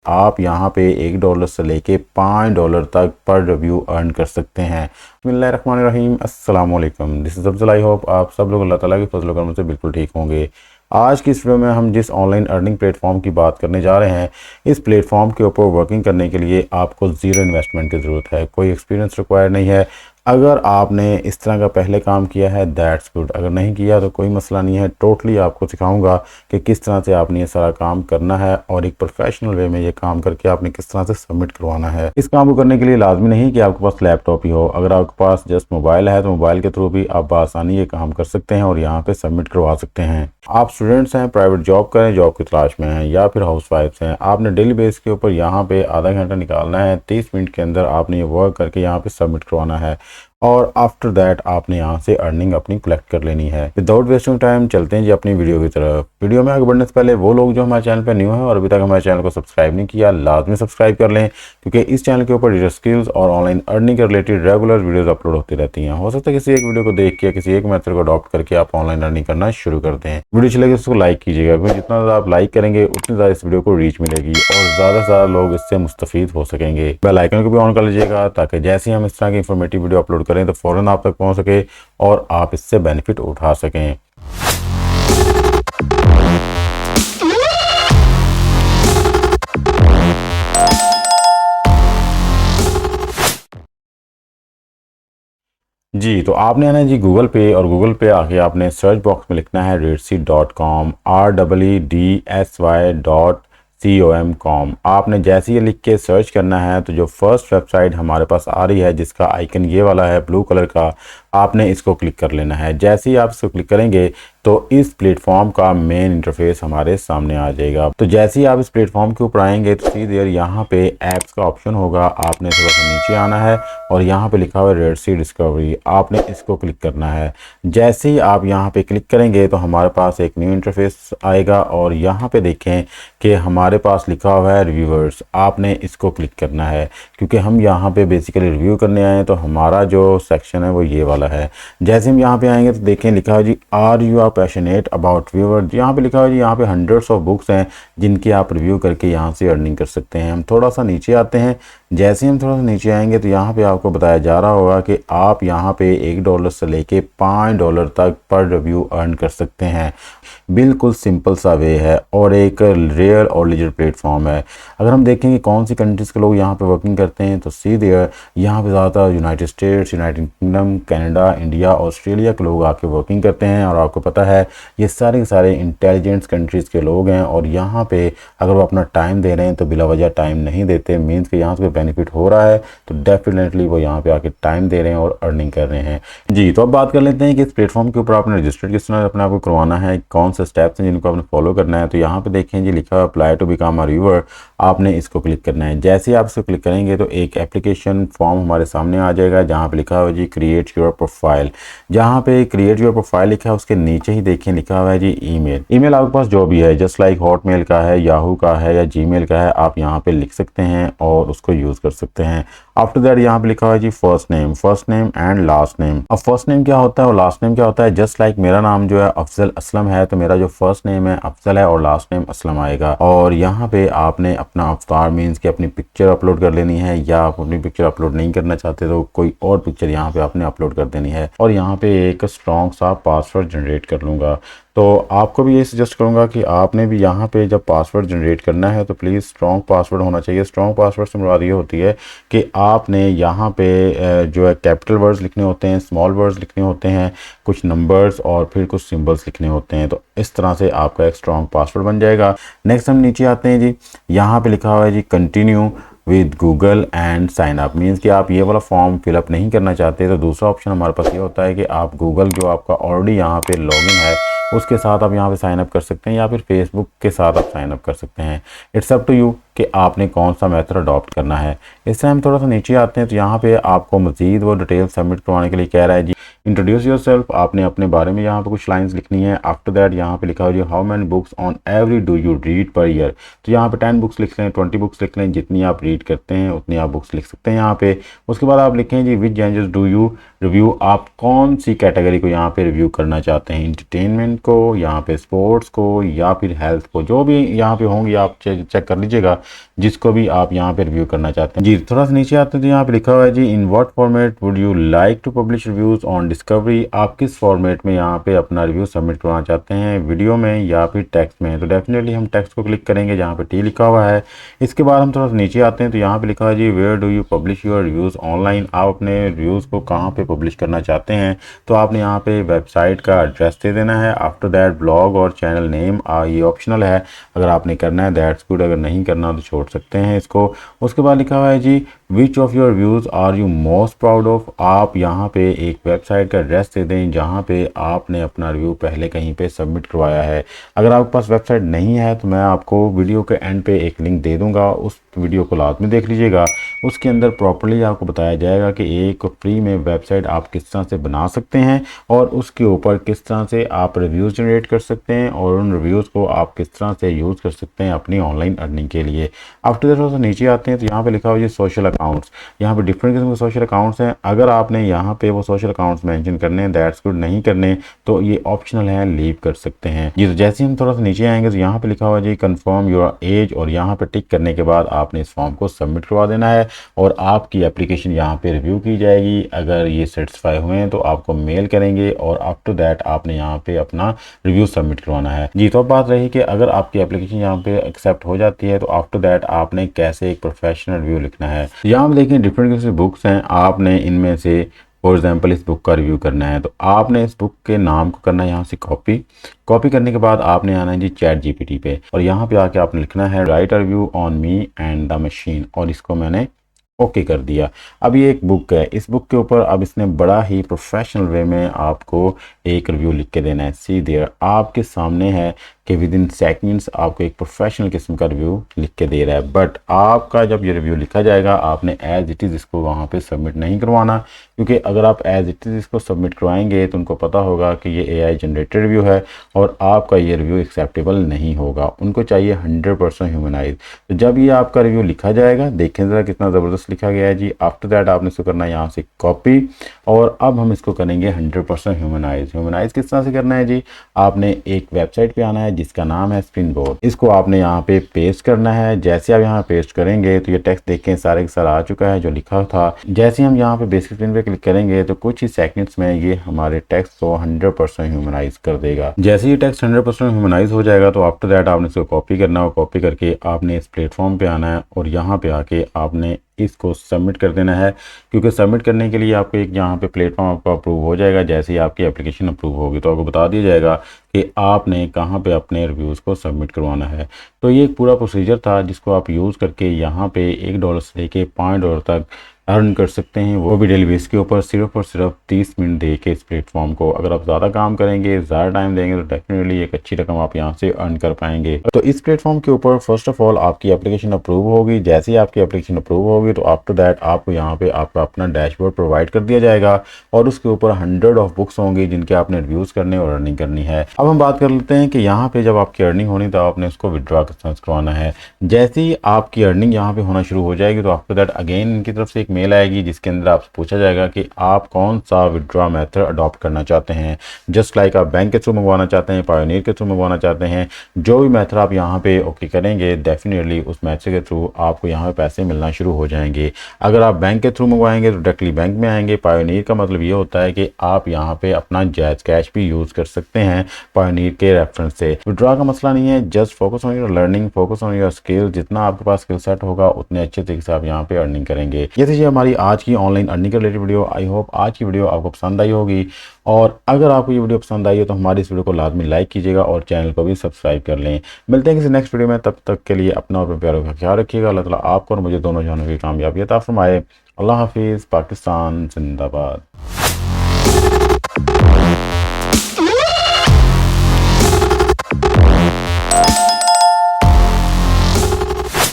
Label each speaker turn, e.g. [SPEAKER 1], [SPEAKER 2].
[SPEAKER 1] आप यहाँ पे $1 से लेके $5 तक पर रिव्यू अर्न कर सकते हैं। बिस्मिल्लाहिर्रहमानिर्रहीम, अस्सलाम वालेकुम। This is Afzal. I hope आप सब लोग अल्लाह ताला के फजल करम से बिल्कुल ठीक होंगे। आज की इस वीडियो में हम जिस ऑनलाइन अर्निंग प्लेटफॉर्म की बात करने जा रहे हैं, इस प्लेटफॉर्म के ऊपर वर्किंग करने के लिए आपको ज़ीरो इन्वेस्टमेंट की ज़रूरत है, कोई एक्सपीरियंस रिक्वायर नहीं है। अगर आपने इस तरह का पहले काम किया है दैट्स गुड, अगर नहीं किया तो कोई मसला नहीं है। टोटली आपको सिखाऊंगा कि किस तरह से आपने ये सारा काम करना है और एक प्रोफेशनल वे में ये काम करके आपने किस तरह से सबमिट करवाना है। इस काम को करने के लिए लाजमी नहीं कि आपके पास लैपटॉप ही हो, अगर आपके पास जस्ट मोबाइल है तो मोबाइल के थ्रू भी आप बआसानी ये काम कर सकते हैं और यहाँ पे सबमिट करवा सकते हैं। आप स्टूडेंट्स हैं, प्राइवेट जॉब करें, जॉब की तलाश में हैं, या फिर हाउस वाइफ्स हैं, आपने डेली बेस के ऊपर यहाँ पे आधा घंटा निकालना है। 30 मिनट के अंदर आपने ये वर्क करके यहाँ पे सबमिट करवाना है और आफ्टर दैट आपने यहाँ से अर्निंग अपनी कलेक्ट कर लेनी है। विदाउट वेस्टिंग टाइम चलते हैं जी अपनी वीडियो की तरफ। वीडियो में आगे बढ़ने से पहले वो लोग जो हमारे चैनल पर न्यू है और अभी तक हमारे चैनल को सब्सक्राइब नहीं किया, लाजमी सब्सक्राइब कर लें, क्योंकि इस चैनल के ऊपर डिजिटल स्किल्स और ऑनलाइन अर्निंग के रिलेटेड रेगुलर वीडियोस अपलोड होती रहती हैं। हो सकता है किसी एक वीडियो को देख के किसी एक मेथड को अडॉप्ट करके आप ऑनलाइन अर्निंग करना शुरू कर दें। वीडियो चलेगी उसको लाइक कीजिएगा, क्योंकि जितना ज़्यादा आप लाइक करेंगे उतनी ज़्यादा इस वीडियो को रीच मिलेगी और ज़्यादा से ज़्यादा लोग इससे मुस्तफीद हो सकेंगे। बेल आइकन को भी ऑन कर लीजिएगा ताकि जैसे ही हम इस तरह की इंफॉर्मेटिव वीडियो अपलोड करें तो फ़ौरन आप तक पहुंच सके और आप इससे बेनिफिट उठा सकें। जी, तो आपने आना है जी गूगल पे, और गूगल पे आके आपने सर्च बॉक्स में लिखना है redsy.com redsy.com। आपने जैसे ये लिख के सर्च करना है तो जो फर्स्ट वेबसाइट हमारे पास आ रही है जिसका आइकन ये वाला है ब्लू कलर का, आपने इसको क्लिक कर लेना है। जैसे ही आप इसको क्लिक करेंगे तो इस प्लेटफॉर्म का मेन इंटरफेस हमारे सामने आ जाएगा। तो जैसे ही आप इस प्लेटफॉर्म के ऊपर आएंगे तो सीधे यहाँ पे ऐप्स का ऑप्शन होगा, आपने थोड़ा सा नीचे आना है और यहाँ पे लिखा हुआ है रेडसी डिस्कवरी, आपने इसको क्लिक करना है। जैसे ही आप यहाँ पे क्लिक करेंगे तो हमारे पास एक न्यू इंटरफेस आएगा और यहाँ पे देखें कि हमारे पास लिखा हुआ है रिव्यूअर्स, आपने इसको क्लिक करना है, क्योंकि हम यहाँ पे बेसिकली रिव्यू करने आए हैं। तो हमारा जो सेक्शन है वो ये वाला है। जैसे हम यहाँ पे आएंगे तो देखें लिखा है जी are you are passionate about viewer, यहाँ पे लिखा है जी यहाँ पे हंड्रेड्स ऑफ बुक्स हैं जिनकी आप रिव्यू करके यहाँ से अर्निंग कर सकते हैं। हम थोड़ा सा नीचे आते हैं। जैसे हम थोड़ा सा नीचे आएंगे तो यहाँ पे आपको बताया जा रहा होगा कि आप यहाँ पे $1 से लेके $5 तक पर रिव्यू अर्न कर सकते हैं। बिल्कुल सिंपल सा वे है और एक रेयर और लीजर प्लेटफॉर्म है। अगर हम देखेंगे कौन सी कंट्रीज़ के लोग यहाँ पे वर्किंग करते हैं तो सीधे यहाँ पे ज़्यादातर United states, United kingdom, Canada, India, Australia के लोग आके वर्किंग करते हैं। और आपको पता है ये सारे के सारे इंटेलिजेंट कंट्रीज़ के लोग हैं और यहाँ पे अगर वो अपना टाइम दे रहे हैं तो बिला वजह टाइम नहीं देते, मीन्स कि यहाँ से बेनिफिट हो रहा है तो डेफिनेटली वो यहाँ पे आके टाइम दे रहे हैं और अर्निंग कर रहे हैं। जी, तो अब बात कर लेते हैं कि इस प्लेटफॉर्म के ऊपर आपने रजिस्टर्ड किस तरह अपने आप को करवाना है, कौन से स्टेप्स हैं जिनको आपने फॉलो करना है। तो यहाँ पे देखें जी लिखा हुआ apply to become a reviewer, आपने इसको क्लिक करना है। जैसे ही आप इसको क्लिक करेंगे तो एक एप्लीकेशन फॉर्म हमारे सामने आ जाएगा जहाँ पे लिखा हुआ है जी क्रिएट योर प्रोफाइल। जहाँ पे क्रिएट योर प्रोफाइल लिखा है उसके नीचे ही देखें लिखा हुआ है जी ईमेल आपके पास जो भी है, जस्ट लाइक हॉटमेल का है, याहू का है या जीमेल का है, आप यहाँ पे लिख सकते हैं और उसको यूज़ कर सकते हैं। आफ्टर दैट यहाँ पे लिखा हुआ है जी first name and last name. अब फर्स्ट नेम क्या होता है और लास्ट नेम क्या होता है, जस्ट लाइक मेरा नाम जो है अफजल असलम है तो मेरा जो फर्स्ट नेम है अफजल है और लास्ट नेम असलम आएगा। और यहाँ पे आपने अपना अवतार मीन्स कि अपनी पिक्चर अपलोड कर लेनी है, या आप अपनी पिक्चर अपलोड नहीं करना चाहते तो कोई और पिक्चर यहाँ पे आपने अपलोड कर देनी है। और यहाँ पे एक स्ट्रॉन्ग सा पासवर्ड जनरेट कर लूँगा। तो आपको भी ये सजेस्ट करूँगा कि आपने भी यहाँ पे जब पासवर्ड जनरेट करना है तो प्लीज़ स्ट्रॉन्ग पासवर्ड होना चाहिए। स्ट्रॉन्ग पासवर्ड से मुराद ये होती है कि आपने यहाँ पे जो है कैपिटल वर्ड्स लिखने होते हैं, स्मॉल वर्ड्स लिखने होते हैं, कुछ नंबर्स और फिर कुछ सिंबल्स लिखने होते हैं। तो इस तरह से आपका एक स्ट्रॉन्ग पासवर्ड बन जाएगा। नेक्स्ट हम नीचे आते हैं जी, यहाँ पे लिखा हुआ है जी continue with Google and sign up, means कि आप ये वाला फॉर्म फिलअप नहीं करना चाहते तो दूसरा ऑप्शन हमारे पास ये होता है कि आप गूगल जो आपका ऑलरेडी यहाँ पे लॉगिन है उसके साथ आप यहाँ पे साइन अप कर सकते हैं या फिर फेसबुक के साथ आप साइन अप कर सकते हैं। इट्स अप टू यू कि आपने कौन सा मेथड अडॉप्ट करना है। इससे हम थोड़ा सा नीचे आते हैं तो यहाँ पे आपको मजीद वो डिटेल सबमिट करवाने के लिए कह रहा है जी इंट्रोड्यूस योरसेल्फ, आपने अपने बारे में यहाँ पे कुछ लाइंस लिखनी है। आफ्टर दैट यहाँ पे लिखा हो जी how many books on every do you read per year, तो यहाँ पे 10 बुक्स लिख लें, 20 बुक्स लिख लें, जितनी आप रीड करते हैं उतनी आप बुक्स लिख सकते हैं यहाँ पे। उसके बाद आप लिखें जी विच जेंजर्स डू यू रिव्यू, आप कौन सी कैटेगरी को यहाँ पे रिव्यू करना चाहते हैं, इंटरटेनमेंट को, यहाँ पे स्पोर्ट्स को या फिर हेल्थ को, जो भी यहाँ पे होंगी आप चेक कर लीजिएगा जिसको भी आप यहाँ पे रिव्यू करना चाहते हैं। जी थोड़ा सा नीचे आते हैं तो यहाँ पे लिखा हुआ है जी, in what format would you like to publish reviews on discovery. आप किस फॉर्मेट में यहाँ पे अपना रिव्यू सबमिट करवाना चाहते हैं, वीडियो में या फिर टेक्स्ट में। तो डेफिनेटली हम टेक्स्ट को क्लिक करेंगे जहाँ पे टी लिखा हुआ है। इसके बाद हम थोड़ा सा नीचे आते हैं तो यहाँ पे लिखा है जी, where do you publish your reviews online. आप अपने रिव्यूज़ को कहाँ पे पब्लिश करना चाहते हैं, तो आपने यहाँ पे वेबसाइट का एड्रेस दे देना है। आफ्टर दैट ब्लॉग और चैनल नेम ये ऑप्शनल है, अगर आपने करना है दैट्स गुड, अगर नहीं करना तो छोड़ सकते हैं इसको। उसके बाद लिखा हुआ है जी, which of your views are you most proud of. आप यहाँ पे एक वेबसाइट का एड्रेस दे दें जहाँ पे आपने अपना रिव्यू पहले कहीं पे सबमिट करवाया है। अगर आपके पास वेबसाइट नहीं है तो मैं आपको वीडियो के एंड पे एक लिंक दे दूँगा, उस वीडियो को लाजमी देख लीजिएगा। उसके अंदर प्रॉपर्ली आपको बताया जाएगा कि एक फ्री में वेबसाइट आप किस तरह से बना सकते हैं और उसके ऊपर किस तरह से आप रिव्यूज़ जनरेट कर सकते हैं और उन रिव्यूज़ को आप किस तरह से यूज़ कर सकते हैं अपनी ऑनलाइन अर्निंग के लिए। आफ्टर दैट थोड़ा सा नीचे आते हैं तो यहाँ पे लिखा हुआ है सोशल अकाउंट्स। यहाँ पे डिफरेंट किस्म के सोशल अकाउंट्स हैं, अगर आपने यहाँ पे वो सोशल अकाउंट्स मेंशन करने हैं दैट्स गुड, नहीं करने तो ये ऑप्शनल है, लीव कर सकते हैं। ये तो जैसे हम थोड़ा सा नीचे आएंगे तो यहाँ पे लिखा हुआ है जी, कन्फर्म योर एज, और यहाँ पे टिक करने के बाद आपने इस फॉर्म को सबमिट करवा देना है और आपकी एप्लीकेशन यहाँ पे रिव्यू की जाएगी। अगर ये सेटिस्फाई हुए हैं तो आपको मेल करेंगे और आफ्टर दैट आपने यहाँ पे अपना रिव्यू सबमिट करवाना है। जी तो अब बात रही कि अगर आपकी एप्लीकेशन यहाँ पे एक्सेप्ट हो जाती है तो आफ्टर दैट आपने कैसे एक प्रोफेशनल रिव्यू लिखना है। यहाँ पे देखें डिफरेंट किस्म की बुक्स हैं, आपने इनमें से फॉर एग्जाम्पल इस बुक का रिव्यू करना है तो आपने इस बुक के नाम को करना है यहाँ से कॉपी करने के बाद आपने आना है जी चैट जीपीटी पे और यहाँ पे आके आपने लिखना है right a review on me and the machine, और इसको मैंने ओके कर दिया। अब ये एक बुक है, इस बुक के ऊपर अब इसने बड़ा ही प्रोफेशनल वे में आपको एक रिव्यू लिख के देना है। सी देयर आपके सामने है कि विद इन सेकेंड्स आपको एक प्रोफेशनल किस्म का रिव्यू लिख के दे रहा है। बट आपका जब ये रिव्यू लिखा जाएगा आपने एज इट इज़ इसको वहाँ पे सबमिट नहीं करवाना, क्योंकि अगर आप एज इट इज़ इसको सबमिट करवाएंगे तो उनको पता होगा कि ये AI जनरेटेड रिव्यू है और आपका ये रिव्यू एक्सेप्टेबल नहीं होगा। उनको चाहिए 100% ह्यूमनाइज। तो जब ये आपका रिव्यू लिखा जाएगा, देखें ज़रा कितना ज़बरदस्त लिखा गया है जी। आफ्टर दैट आपने इसको करना है यहाँ से कॉपी और अब हम इसको करेंगे 100% ह्यूमनाइज किस तरह से करना है जी, आपने एक वेबसाइट पे आना है जिसका नाम है स्पिनबोर्ड। इसको आपने यहाँ पे पेस्ट करना है। जैसे आप यहाँ पेस्ट करेंगे तो ये टेक्स्ट देखें सारे के सारा आ चुका है जो लिखा था। जैसे हम यहाँ पे बेसिक स्क्रीन पे क्लिक करेंगे तो कुछ ही सेकंड्स में ये हमारे टेक्स्ट को 100% ह्यूमनाइज कर देगा। जैसे ये टेक्स्ट 100% ह्यूमनाइज हो जाएगा तो आफ्टर दैट आपने इसको कॉपी करना है। कॉपी करके आपने इस प्लेटफॉर्म पे आना है और यहाँ पे आके आपने इसको सबमिट कर देना है, क्योंकि सबमिट करने के लिए आपको एक यहाँ पे प्लेटफॉर्म आपका अप्रूव हो जाएगा। जैसे ही आपकी एप्लीकेशन अप्रूव होगी तो आपको बता दिया जाएगा कि आपने कहाँ पे अपने रिव्यूज़ को सबमिट करवाना है। तो ये एक पूरा प्रोसीजर था जिसको आप यूज़ करके यहाँ पे $1 से लेके $5 तक अर्न कर सकते हैं, वो भी डेली बेस के ऊपर सिर्फ और सिर्फ 30 मिनट दे के इस प्लेटफॉर्म को। अगर आप ज़्यादा काम करेंगे, ज़्यादा टाइम देंगे तो डेफिनेटली एक अच्छी रकम आप यहाँ से अर्न कर पाएंगे। तो इस प्लेटफॉर्म के ऊपर फर्स्ट ऑफ ऑल आपकी एप्लीकेशन अप्रूव होगी। जैसे ही आपकी एप्लीकेशन अप्रूव होगी तो आफ्टर दैट आपको यहाँ पे आपका अपना डैशबोर्ड प्रोवाइड कर दिया जाएगा और उसके ऊपर 100 ऑफ बुक्स होंगी जिनके आपने रिव्यूज़ करने और अर्निंग करनी है। अब हम बात कर लेते हैं कि यहाँ पे जब आपकी अर्निंग होनी तो आपने उसको विड्रॉ करवाना है। जैसे ही आपकी अर्निंग यहाँ पे होना शुरू हो जाएगी तो आफ्टर दैट अगेन इनकी तरफ से एक मेल आएगी जिसके अंदर आपसे पूछा जाएगा कि आप कौन सा विड्रॉ मेथड अडॉप्ट करना चाहते हैं। जस्ट लाइक आप बैंक के थ्रू मंगवाना चाहते हैं, पायोनियर के थ्रू मंगवाना चाहते हैं, जो भी मेथड आप यहाँ पे ओके करेंगे डेफिनेटली उस मेथड के थ्रू आपको यहाँ पे पैसे मिलना शुरू हो जाएंगे। अगर आप बैंक के थ्रू मंगवाएंगे तो डायरेक्टली बैंक में आएंगे। पायोनियर का मतलब ये होता है कि आप यहाँ पे अपना जायज़ कैश भी यूज़ कर सकते हैं पायोनियर के रेफरेंस से। विड्रॉ का मसला नहीं है, just focus on your learning, focus on your skill. जितना आपके पास स्किल सेट होगा उतने अच्छे तरीके से आप यहाँ पे अर्निंग करेंगे। ये थी हमारी आज की ऑनलाइन अर्निंग के रिलेटेड वीडियो। आई होप आज की वीडियो आपको पसंद आई होगी और अगर आपको ये वीडियो पसंद आई हो तो हमारी इस वीडियो को लाजमी लाइक कीजिएगा और चैनल को भी सब्सक्राइब कर लें। मिलते हैं किसी नेक्स्ट वीडियो में, तब तक के लिए अपना और अपने प्यारों का ख्याल रखिएगा। अल्लाह ताला आपको और मुझे दोनों जानों की कामयाबी अता फरमाए। अल्लाह हाफिज़। पाकिस्तान जिंदाबाद।